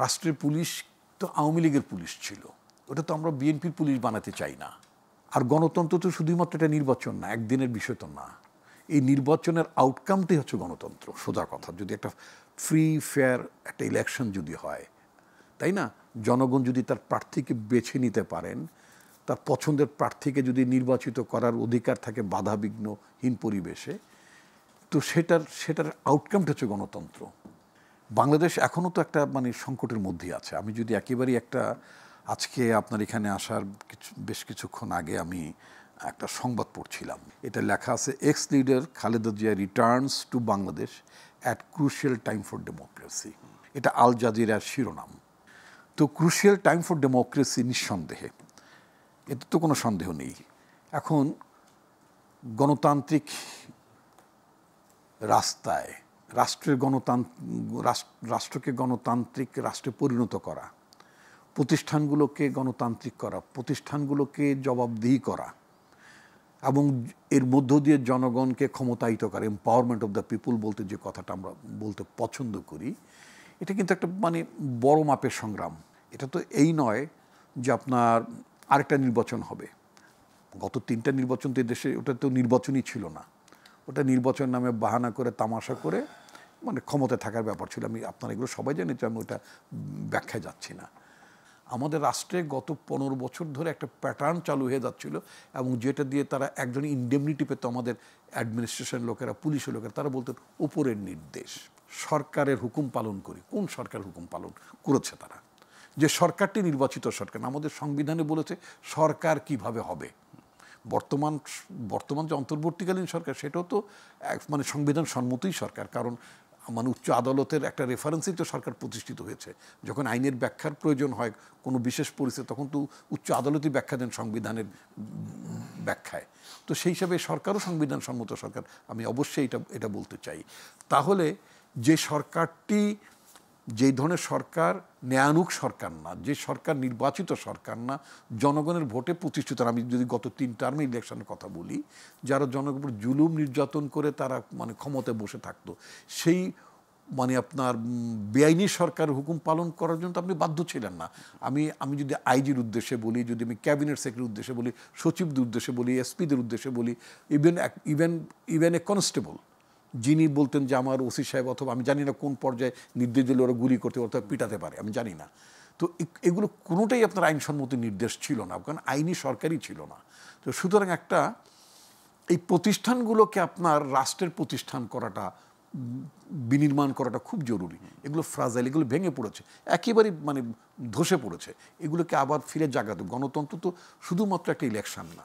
রাষ্ট্রের পুলিশ তো আওয়ামী লীগের পুলিশ ছিল, ওটা তো আমরা বিএনপির পুলিশ বানাতে চাই না। আর গণতন্ত্র তো শুধুমাত্র একটা নির্বাচন না, একদিনের বিষয় তো না। এই নির্বাচনের আউটকামটাই হচ্ছে গণতন্ত্র, সোজা কথা। যদি একটা ফ্রি ফেয়ার একটা ইলেকশন যদি হয়, তাই না, জনগণ যদি তার প্রার্থীকে বেছে নিতে পারেন, তার পছন্দের প্রার্থীকে যদি নির্বাচিত করার অধিকার থাকে বাধাবিঘ্নহীন পরিবেশে, তো সেটার আউটকামটা হচ্ছে গণতন্ত্র। বাংলাদেশ এখনও তো একটা সংকটের মধ্যেই আছে। আমি যদি একেবারেই আজকে আপনার এখানে আসার বেশ কিছুক্ষণ আগে আমি একটা সংবাদ পড়ছিলাম, এটা লেখা আছে x leader Khaleda Zia returns to Bangladesh at crucial time for democracy. এটা আল জাজিরার শিরোনাম। তো ক্রুশিয়াল টাইম ফর ডেমোক্রেসি নিঃসন্দেহে, এতে তো কোনো সন্দেহ নেই। এখন গণতান্ত্রিক রাস্তায় রাষ্ট্রকে গণতান্ত্রিক রাষ্ট্রে পরিণত করা, প্রতিষ্ঠানগুলোকে গণতান্ত্রিক করা, প্রতিষ্ঠানগুলোকে জবাবদিহি করা এবং এর মধ্য দিয়ে জনগণকে ক্ষমতায়িত করা, এম্পাওয়ারমেন্ট অফ দ্য পিপুল বলতে যে কথাটা আমরা বলতে পছন্দ করি, এটা কিন্তু একটা বড় মাপের সংগ্রাম। এটা তো এই নয় যে আপনার আরেকটা নির্বাচন হবে। গত 3টা নির্বাচন তো দেশে ওটা তো নির্বাচনই ছিল না, ওটা নির্বাচন নামে বাহানা করে তামাশা করে ক্ষমতায় থাকার ব্যাপার ছিল। আপনারা এগুলো সবাই জানেন, তো আমি ওটা ব্যাখ্যায় যাচ্ছি না। আমাদের রাষ্ট্রে গত 15 বছর ধরে একটা প্যাটার্ন চালু হয়ে যাচ্ছিল, এবং যেটা দিয়ে তারা একজন ইন্ডেমনিটি পেত। আমাদের অ্যাডমিনিস্ট্রেশন লোকেরা, পুলিশের লোকেরা, তারা বলতেন উপরের নির্দেশ, সরকারের হুকুম পালন করি। কোন সরকার হুকুম পালন করেছে? তারা যে সরকারটি নির্বাচিত সরকার, আমাদের সংবিধানে বলেছে সরকার কিভাবে হবে। বর্তমান যে অন্তর্বর্তীকালীন সরকার, সেটাও তো সংবিধান সম্মতই সরকার, কারণ উচ্চ আদালতের একটা রেফারেন্সেই তো সরকার প্রতিষ্ঠিত হয়েছে। যখন আইনের ব্যাখ্যার প্রয়োজন হয় কোনো বিশেষ পরিস্থিতি, তখন তো উচ্চ আদালতই ব্যাখ্যা দেন সংবিধানের ব্যাখ্যায়। তো সেই হিসাবে সরকারও সংবিধান সম্মত সরকার, আমি অবশ্যই এটা বলতে চাই। তাহলে যে সরকারটি, যেই ধরনের সরকার ন্যায়ানুগ সরকার না, যে সরকার নির্বাচিত সরকার না, জনগণের ভোটে প্রতিষ্ঠিত, আমি যদি গত 3 টার্মে ইলেকশনের কথা বলি, যারা জনগণের উপর জুলুম নির্যাতন করে তারা ক্ষমতায় বসে থাকতো, সেই আপনার বেআইনি সরকারের হুকুম পালন করার জন্য তো আপনি বাধ্য ছিলেন না। আমি যদি আইজির উদ্দেশ্যে বলি, যদি আমি ক্যাবিনেট সেক্রেটারির উদ্দেশ্যে বলি, সচিবদের উদ্দেশ্যে বলি, এসপিদের উদ্দেশ্যে বলি, ইভেন এ কনস্টেবল যিনি বলতেন যে আমার ওসি সাহেব, অথবা আমি জানি না কোন পর্যায়ে নির্দেশ দিলে ওরা গুলি করতে অথবা পিটাতে পারে, আমি জানি না। তো এগুলো কোনোটাই আপনার আইনসম্মত নির্দেশ ছিল না, কারণ আইনি সরকারই ছিল না। তো সুতরাং এই প্রতিষ্ঠানগুলোকে আপনার রাষ্ট্রের প্রতিষ্ঠান করাটা, বিনির্মাণ করাটা খুব জরুরি। এগুলো ফ্রাজাইল, এগুলো ভেঙে পড়েছে, একেবারেই ধসে পড়েছে। এগুলোকে আবার ফিরে জাগাতে, গণতন্ত্র তো শুধুমাত্র একটা ইলেকশন না।